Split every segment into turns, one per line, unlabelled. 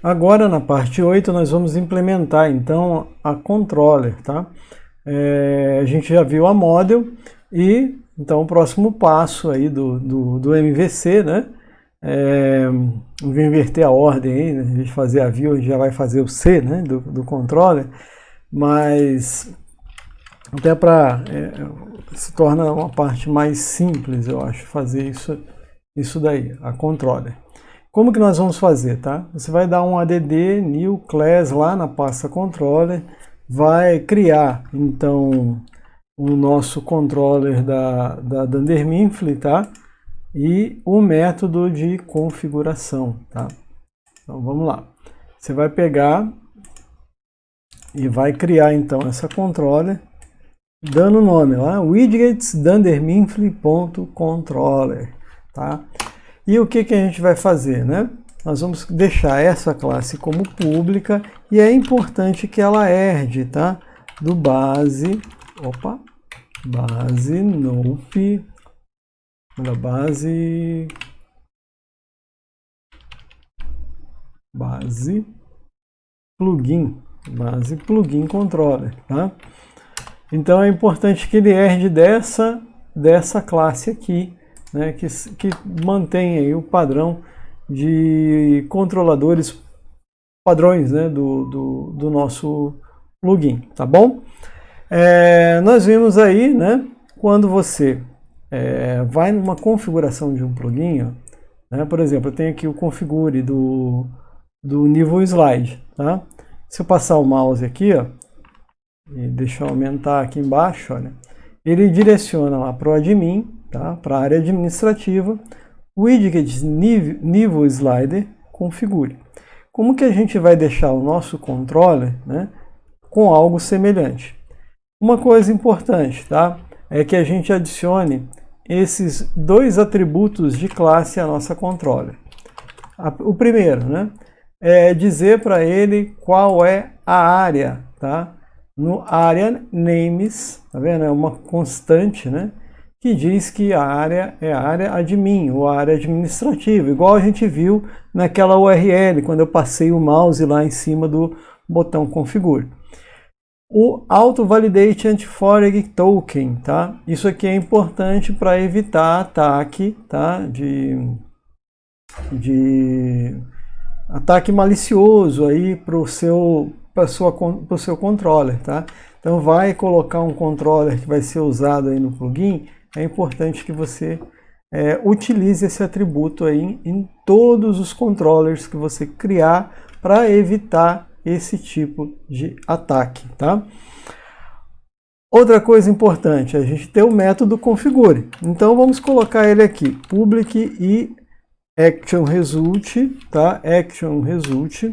Agora na parte 8 nós vamos implementar então a controller, tá? A gente já viu a model e então o próximo passo aí do MVC, né? Vou inverter a ordem aí, né? A gente fazer a view, a gente já vai fazer o C, né? Do controller, mas até para se torna uma parte mais simples, eu acho, fazer isso daí, a controller. Como que nós vamos fazer, tá? Você vai dar um add new class lá na pasta controller, vai criar então o nosso controller da Dunder Mifflin, tá? E o método de configuração, tá? Então vamos lá. Você vai pegar e vai criar então essa controller, dando o nome lá, widgets dundermifflin.controller, tá? E o que a gente vai fazer, né? Nós vamos deixar essa classe como pública e é importante que ela herde, tá? Do base nope, da base plugin controller, tá? Então é importante que ele herde dessa classe aqui, né, que mantém aí o padrão de controladores padrões, né, do nosso plugin, tá bom? Nós vimos aí, né, quando você vai numa configuração de um plugin, ó, né, por exemplo, eu tenho aqui o configure do nível slide, tá? Se eu passar o mouse aqui, ó, e deixa eu aumentar aqui embaixo, olha, ele direciona lá para o admin, tá? Para a área administrativa, widget nível slider configure. Como que a gente vai deixar o nosso controller, né, com algo semelhante? Uma coisa importante, tá? É que a gente adicione esses dois atributos de classe à nossa controller. O primeiro, né, é dizer para ele qual é a área, tá? No area names, tá vendo? É uma constante, né? Que diz que a área é a área admin, ou a área administrativa, igual a gente viu naquela URL, quando eu passei o mouse lá em cima do botão configure. O auto-validate anti-foreg token, tá? Isso aqui é importante para evitar ataque, tá? De ataque malicioso aí para o seu controller, tá? Então vai colocar um controller que vai ser usado aí no plugin, é importante que você utilize esse atributo aí em todos os controllers que você criar para evitar esse tipo de ataque, tá? Outra coisa importante, a gente tem o método configure. Então vamos colocar ele aqui, public e action result, tá? Action result,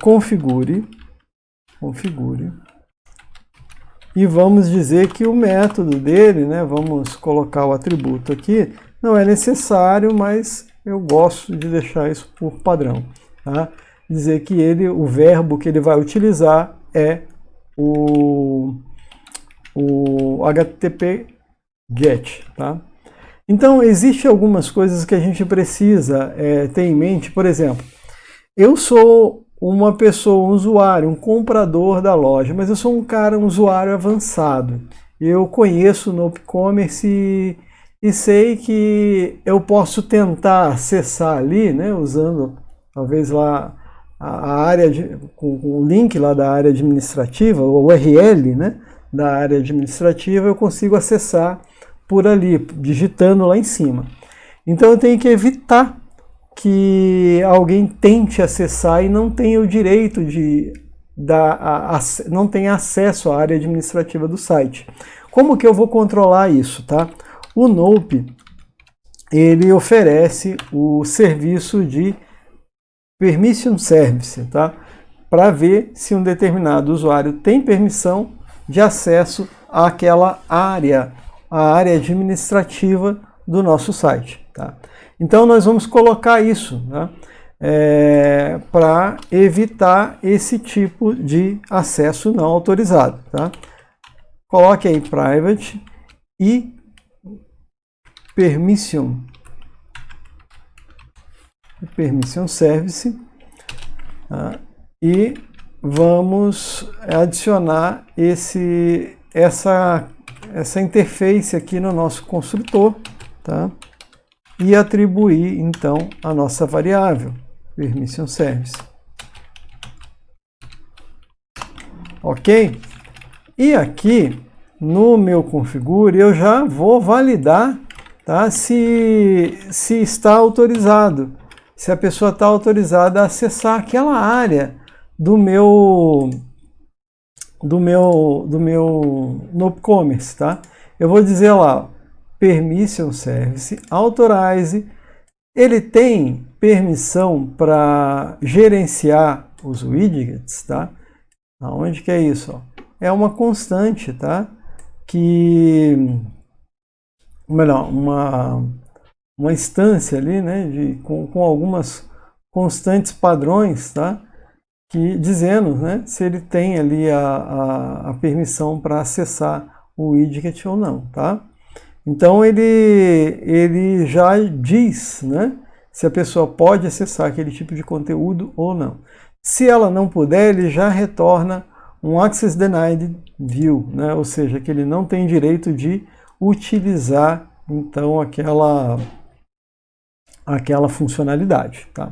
configure, e vamos dizer que o método dele, né? Vamos colocar o atributo aqui, não é necessário, mas eu gosto de deixar isso por padrão, tá? Dizer que o verbo que ele vai utilizar é o HTTP GET, tá? Então, existem algumas coisas que a gente precisa ter em mente. Por exemplo, eu sou uma pessoa, um usuário, um comprador da loja, mas eu sou um usuário avançado. Eu conheço no e-commerce e sei que eu posso tentar acessar ali, né, usando talvez lá a área, com o link lá da área administrativa, o URL, né, da área administrativa, eu consigo acessar por ali, digitando lá em cima. Então eu tenho que evitar que alguém tente acessar e não tenha o direito não tenha acesso à área administrativa do site. Como que eu vou controlar isso, tá? O Nope, ele oferece o serviço de Permission Service, tá? Para ver se um determinado usuário tem permissão de acesso àquela área, a área administrativa do nosso site, tá? Então nós vamos colocar isso, né, para evitar esse tipo de acesso não autorizado, tá? Coloque aí private e permission service, tá? E vamos adicionar essa interface aqui no nosso construtor, tá? E atribuir, então, a nossa variável, permission service. Ok? E aqui, no meu configure, eu já vou validar, tá? Se está autorizado, se a pessoa está autorizada a acessar aquela área do meu no e-commerce, tá? Eu vou dizer lá, permission service, authorize, ele tem permissão para gerenciar os widgets, tá? Aonde que é isso? Ó? É uma constante, tá? Melhor, uma instância ali, né? Com algumas constantes padrões, tá? Dizendo, né? Se ele tem ali a permissão para acessar o widget ou não, tá? Então ele já diz, né? Se a pessoa pode acessar aquele tipo de conteúdo ou não. Se ela não puder, ele já retorna um Access Denied View, né? Ou seja, que ele não tem direito de utilizar, então, aquela funcionalidade. Tá?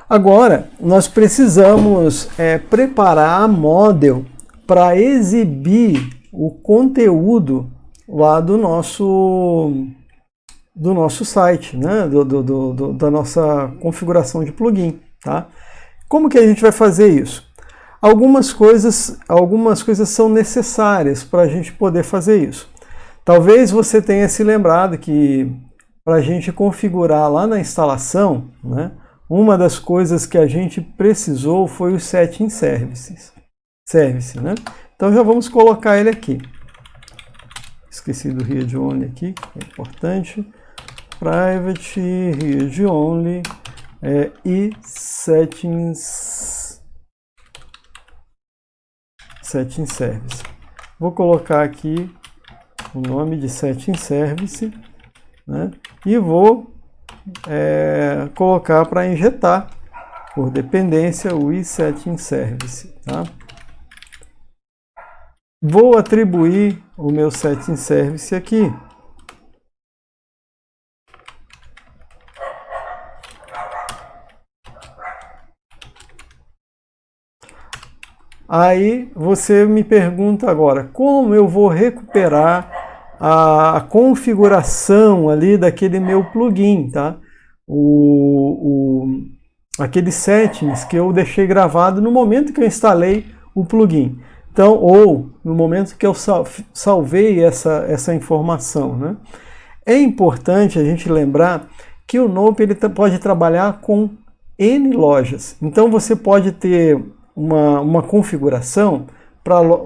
Agora, nós precisamos preparar a model para exibir o conteúdo lá do nosso site, né? Da nossa configuração de plugin. Tá? Como que a gente vai fazer isso? Algumas coisas são necessárias para a gente poder fazer isso. Talvez você tenha se lembrado que para a gente configurar lá na instalação, né, uma das coisas que a gente precisou foi o Setting Service, né? Então já vamos colocar ele aqui. Esqueci do Read Only aqui, que é importante. Private, Read Only e Setting Service. Vou colocar aqui o nome de Setting Service, né? E vou colocar para injetar por dependência o iSetting Service. Tá? Vou atribuir o meu Setting Service aqui. Aí você me pergunta agora, como eu vou recuperar a configuração ali daquele meu plugin, tá? Aqueles settings que eu deixei gravado no momento que eu instalei o plugin. Então, ou no momento que eu salvei essa informação, né? É importante a gente lembrar que o Nope ele pode trabalhar com N lojas. Então você pode ter uma configuração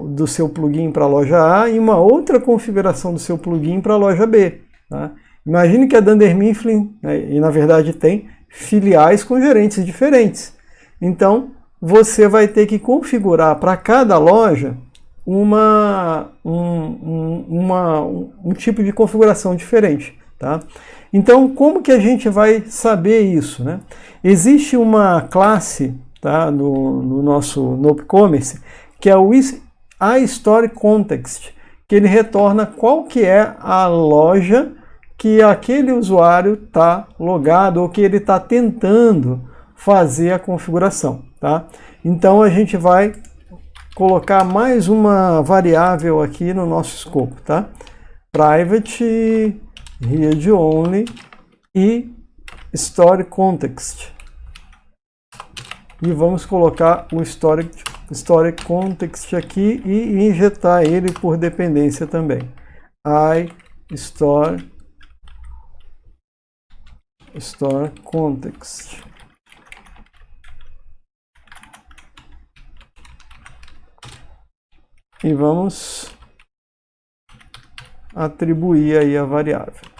do seu plugin para a loja A e uma outra configuração do seu plugin para a loja B. Tá? Imagine que a Dunder Mifflin, né, e na verdade tem filiais com gerentes diferentes. Então, você vai ter que configurar para cada loja um tipo de configuração diferente. Tá? Então, como que a gente vai saber isso? Né? Existe uma classe, tá, no nosso e-commerce, que é o iStory_Context, que ele retorna qual que é a loja que aquele usuário está logado ou que ele está tentando fazer a configuração. Tá? Então a gente vai colocar mais uma variável aqui no nosso escopo. Tá? Private, Read Only e Story Context. E vamos colocar o Story Context aqui e injetar ele por dependência também. iStory Context. E vamos atribuir aí a variável.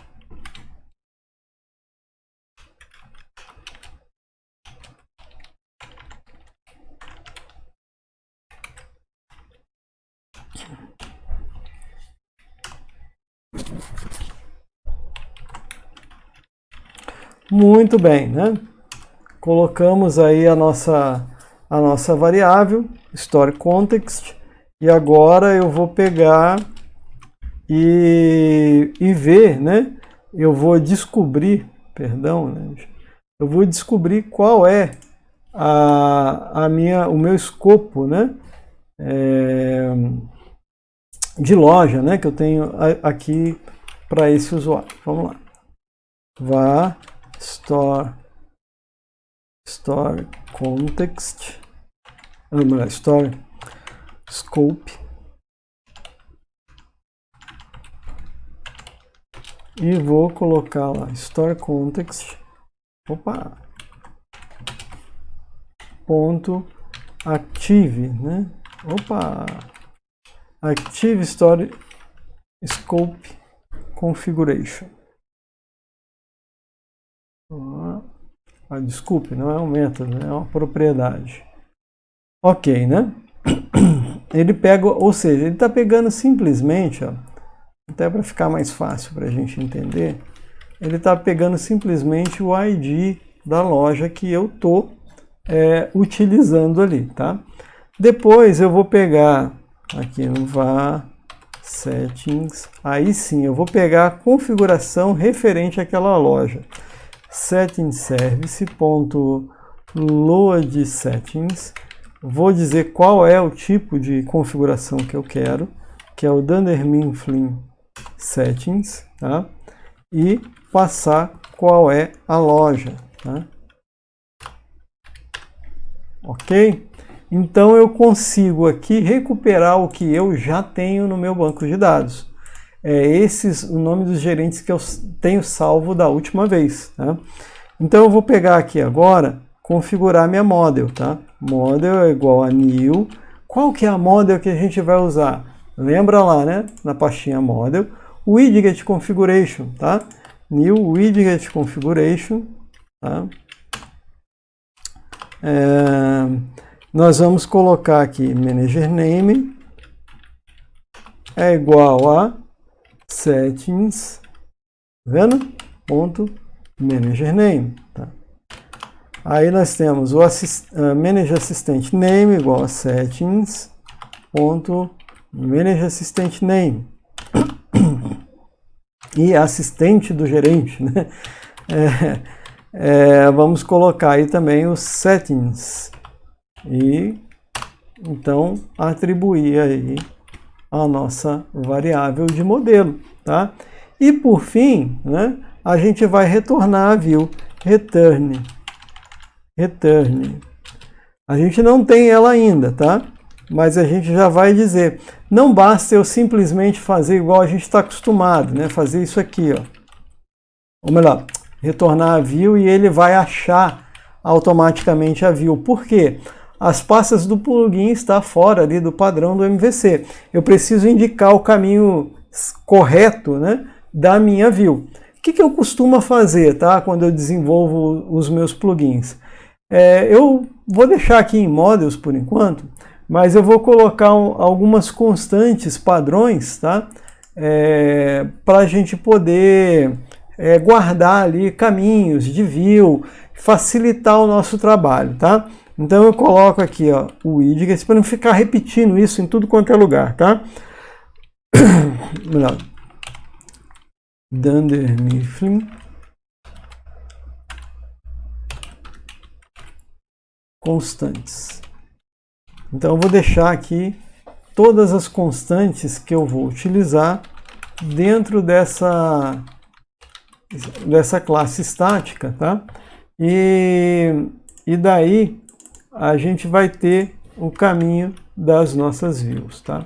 Muito bem, né? Colocamos aí a nossa a nossa variável, story context, e agora eu vou pegar e ver, né? Eu vou descobrir, perdão, né? Eu vou descobrir qual é o meu escopo, né? De loja, né? Que eu tenho aqui para esse usuário. Vamos lá. Var store context, store scope, e vou colocar lá store context, ponto active, né? Active story scope configuration. Desculpe, não é um método, é uma propriedade. Ok, né? Ele pega, ou seja, ele está pegando simplesmente, ó, até para ficar mais fácil para a gente entender, ele está pegando simplesmente o ID da loja que eu estou utilizando ali, tá? Depois eu vou pegar aqui no var settings, aí sim eu vou pegar a configuração referente àquela loja. Settings service.load settings, vou dizer qual é o tipo de configuração que eu quero, que é o Dunder Mifflin settings, tá? E passar qual é a loja, tá? Ok? Então eu consigo aqui recuperar o que eu já tenho no meu banco de dados. O nome dos gerentes que eu tenho salvo da última vez, tá? Então eu vou pegar aqui agora, configurar minha model, tá? Model é igual a new. Qual que é a model que a gente vai usar? Lembra lá, né? Na pastinha model, widget configuration, tá? New widget configuration, tá? Nós vamos colocar aqui manager name é igual a settings, tá vendo? Ponto manager name, tá? Aí nós temos o manager assistant name igual a settings ponto manager assistant name e assistente do gerente, né? Vamos colocar aí também os settings e então atribuir aí a nossa variável de modelo, tá? E por fim, né, a gente vai retornar a view return. A gente não tem ela ainda, tá? Mas a gente já vai dizer, não basta eu simplesmente fazer igual a gente está acostumado, né? Fazer isso aqui, ó. Ou melhor, retornar a view e ele vai achar automaticamente a view. Por quê? As pastas do plugin estão fora ali do padrão do MVC. Eu preciso indicar o caminho correto, né, da minha view. O que eu costumo fazer, tá, quando eu desenvolvo os meus plugins? Eu vou deixar aqui em models por enquanto, mas eu vou colocar algumas constantes padrões, tá, para a gente poder guardar ali caminhos de view, facilitar o nosso trabalho, tá? Então eu coloco aqui, ó, o widget para não ficar repetindo isso em tudo quanto é lugar, tá? Dunder Mifflin constantes. Então eu vou deixar aqui todas as constantes que eu vou utilizar dentro dessa classe estática, tá? E daí a gente vai ter o caminho das nossas views, tá?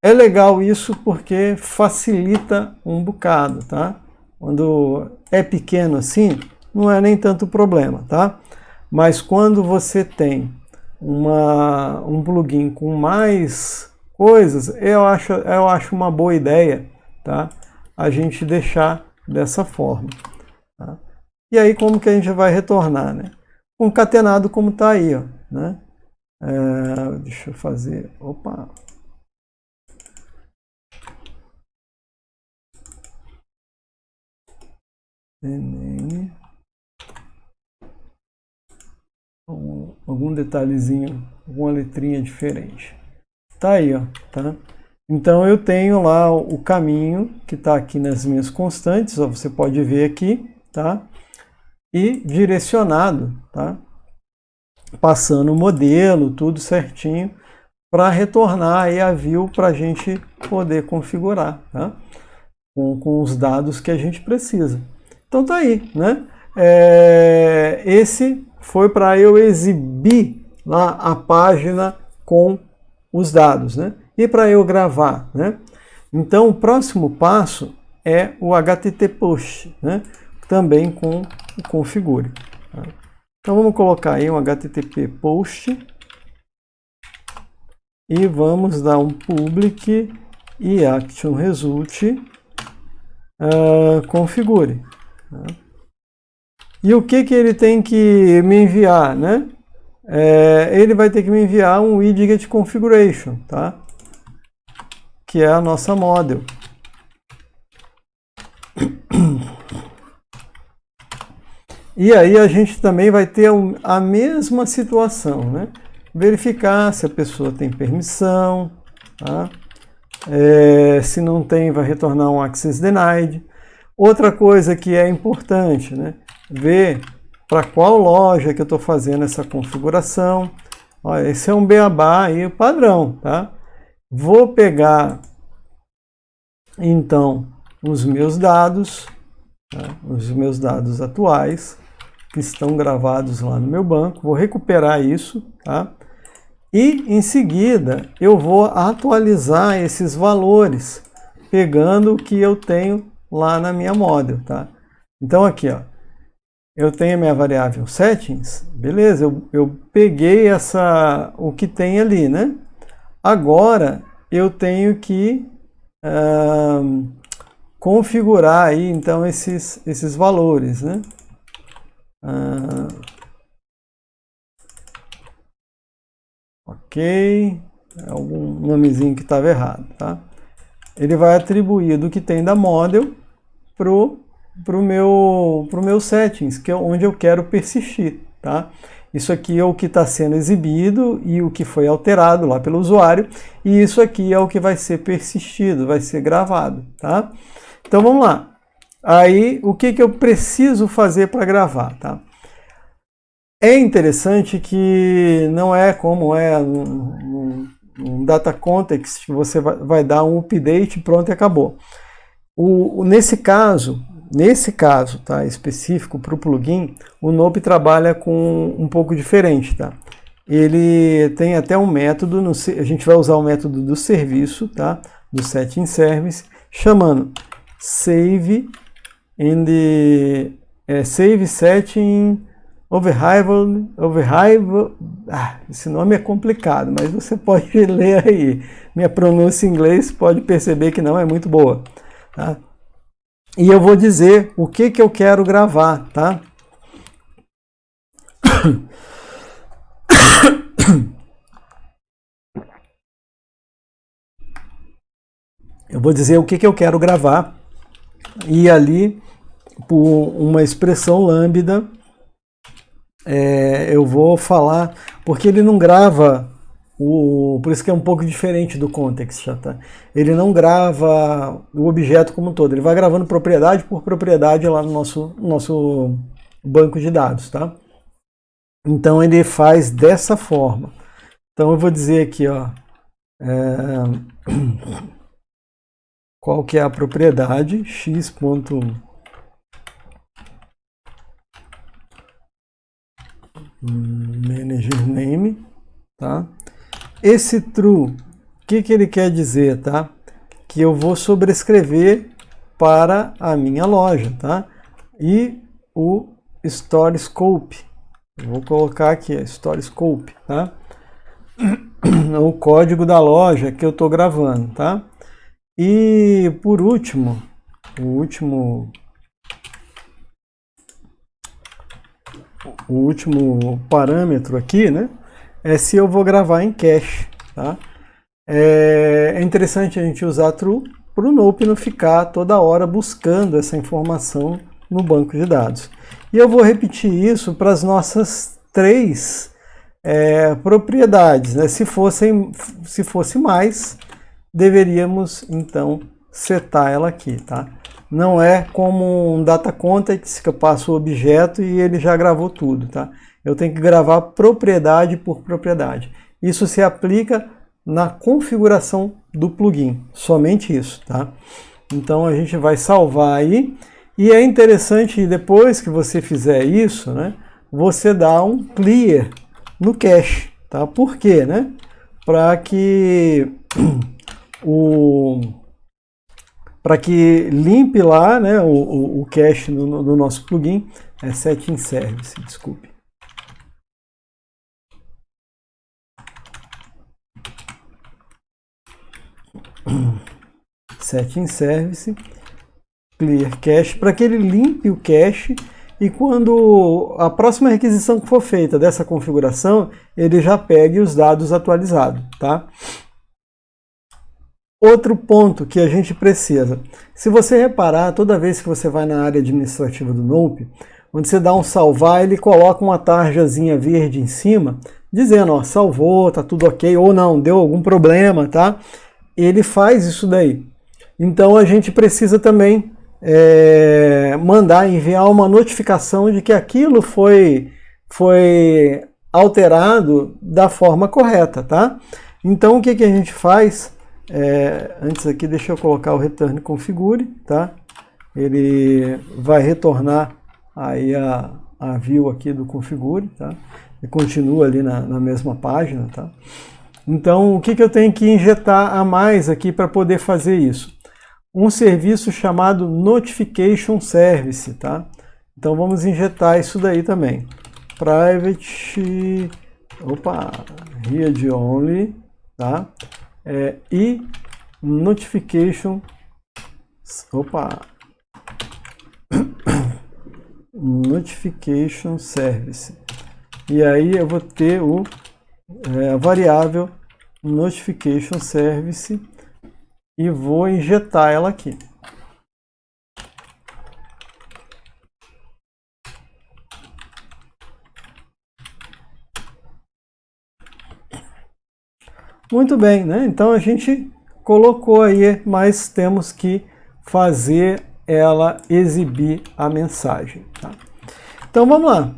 É legal isso porque facilita um bocado, tá? Quando é pequeno assim, não é nem tanto problema, tá? Mas quando você tem um plugin com mais coisas, eu acho uma boa ideia, tá? A gente deixar dessa forma, tá? E aí como que a gente vai retornar, né? Concatenado como está aí, ó, né? Deixa eu fazer, opa! algum detalhezinho, alguma letrinha diferente. Tá aí, ó, tá? Então eu tenho lá o caminho que está aqui nas minhas constantes, ó, você pode ver aqui, tá? E direcionado, tá? Passando o modelo, tudo certinho, para retornar aí a view para a gente poder configurar, tá? Com os dados que a gente precisa. Então tá aí, né? Esse foi para eu exibir lá a página com os dados, né? E para eu gravar, né? Então o próximo passo é o HTTP Post, né? Também com o configure. Tá? Então vamos colocar aí um HTTP Post e vamos dar um public e action result configure. Tá? E o que ele tem que me enviar, né? Ele vai ter que me enviar um widget configuration, tá? Que é a nossa model. E aí a gente também vai ter a mesma situação, né? Verificar se a pessoa tem permissão, tá? Se não tem, vai retornar um access denied. Outra coisa que é importante, né? Ver para qual loja que eu estou fazendo essa configuração. Olha, esse é um beabá aí padrão, tá? Vou pegar, então, os meus dados, tá? Os meus dados atuais, que estão gravados lá no meu banco, vou recuperar isso, tá? E, em seguida, eu vou atualizar esses valores, pegando o que eu tenho lá na minha model, tá? Então, aqui, ó, eu tenho a minha variável settings, beleza, eu peguei o que tem ali, né? Agora, eu tenho que configurar aí, então, esses valores, né? Ok, é algum nomezinho que estava errado, tá? Ele vai atribuir do que tem da model pro meu settings, que é onde eu quero persistir, tá? Isso aqui é o que está sendo exibido e o que foi alterado lá pelo usuário, e isso aqui é o que vai ser persistido, vai ser gravado, tá? Então vamos lá. Aí, o que eu preciso fazer para gravar, tá? É interessante que não é como é um data context, que você vai dar um update, pronto e acabou. Nesse caso, tá, específico para o plugin, o Nope trabalha com um pouco diferente, tá? Ele tem até um método, a gente vai usar o método do serviço, tá? Do setting service, chamando save save setting overrival, esse nome é complicado, mas você pode ler aí. Minha pronúncia em inglês pode perceber que não é muito boa, tá? E eu vou dizer o que eu quero gravar, tá? Eu vou dizer o que eu quero gravar e ali, por uma expressão lambda, eu vou falar, porque ele não grava, por isso que é um pouco diferente do context, tá? Ele não grava o objeto como um todo, ele vai gravando propriedade por propriedade lá no nosso banco de dados, tá? Então ele faz dessa forma. Então eu vou dizer aqui, ó, qual que é a propriedade, x. Manager name, tá? Esse true, o que ele quer dizer, tá? Que eu vou sobrescrever para a minha loja, tá? E o store scope, eu vou colocar aqui, store scope, tá? O código da loja que eu estou gravando, tá? E por último, o último parâmetro aqui, né, é se eu vou gravar em cache, tá? É interessante a gente usar true para o Nope não ficar toda hora buscando essa informação no banco de dados. E eu vou repetir isso para as nossas três propriedades, né? Se fosse mais, deveríamos então setar ela aqui, tá? Não é como um data context que eu passo o objeto e ele já gravou tudo, tá? Eu tenho que gravar propriedade por propriedade. Isso se aplica na configuração do plugin, somente isso, tá? Então a gente vai salvar aí, e é interessante, depois que você fizer isso, né, você dá um clear no cache, tá? Por quê, né? Para que limpe lá, né, o cache no nosso plugin, setting service, desculpe. Setting service, clear cache, para que ele limpe o cache, e quando a próxima requisição que for feita dessa configuração, ele já pegue os dados atualizados, tá? Outro ponto que a gente precisa, se você reparar, toda vez que você vai na área administrativa do Nope, onde você dá um salvar, ele coloca uma tarjazinha verde em cima, dizendo, ó, salvou, tá tudo ok, ou não, deu algum problema, tá? Ele faz isso daí. Então a gente precisa também enviar uma notificação de que aquilo foi alterado da forma correta, tá? Então o que a gente faz? Antes aqui, deixa eu colocar o return configure, tá? Ele vai retornar aí a view aqui do configure, tá? E continua ali na mesma página, tá? Então, o que eu tenho que injetar a mais aqui para poder fazer isso? Um serviço chamado Notification Service, tá? Então, vamos injetar isso daí também. Private, read only, tá? E Notification, Notification Service. E aí eu vou ter a variável Notification Service e vou injetar ela aqui. Muito bem, né? Então a gente colocou aí, mas temos que fazer ela exibir a mensagem, tá? Então vamos lá.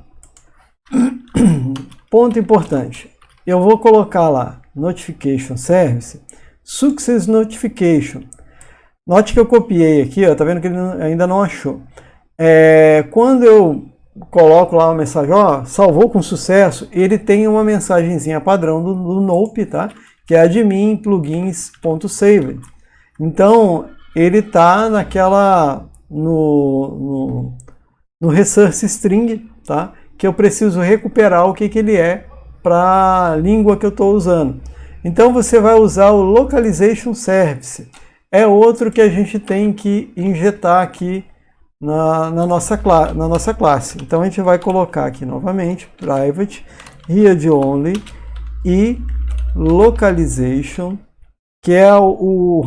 Ponto importante. Eu vou colocar lá Notification Service, Success Notification. Note que eu copiei aqui, ó, tá vendo que ele ainda não achou. Quando eu coloco lá uma mensagem, ó, salvou com sucesso, ele tem uma mensagenzinha padrão do Nope, tá? Que é admin plugins.saved. Então, ele está no resource string, tá? Que eu preciso recuperar o que ele é para a língua que eu estou usando. Então, você vai usar o Localization Service. É outro que a gente tem que injetar aqui na nossa classe. Então, a gente vai colocar aqui novamente, private, read only e Localization, que é o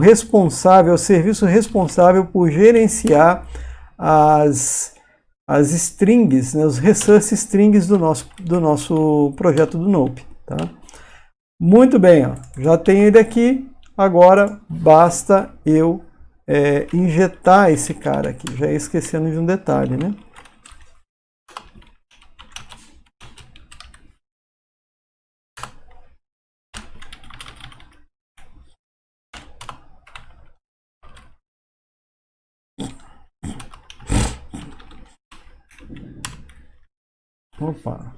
serviço responsável por gerenciar as strings, né, os resource strings do nosso projeto do Nope, tá? Muito bem, ó, já tenho ele aqui, agora basta eu injetar esse cara aqui, já esquecendo de um detalhe, né? Opa.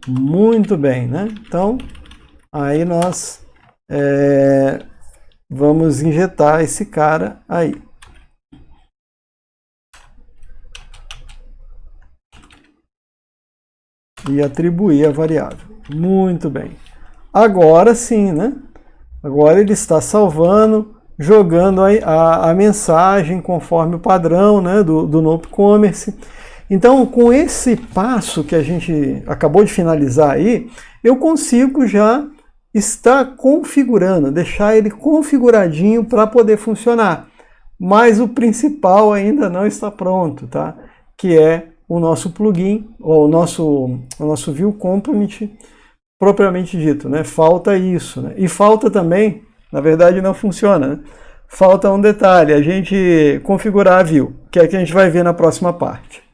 Muito bem, né? Então, aí nós vamos injetar esse cara aí. E atribuir a variável. Muito bem. Agora sim, né? Agora ele está salvando, jogando a mensagem conforme o padrão, né, do Nope Commerce. Então, com esse passo que a gente acabou de finalizar aí, eu consigo já estar configurando, deixar ele configuradinho para poder funcionar. mas o principal ainda não está pronto, tá? Que é o nosso plugin, ou o nosso View Component propriamente dito, né? Falta isso, né? E falta também, na verdade não funciona, né? Falta um detalhe, a gente configurar a view, que é que a gente vai ver na próxima parte.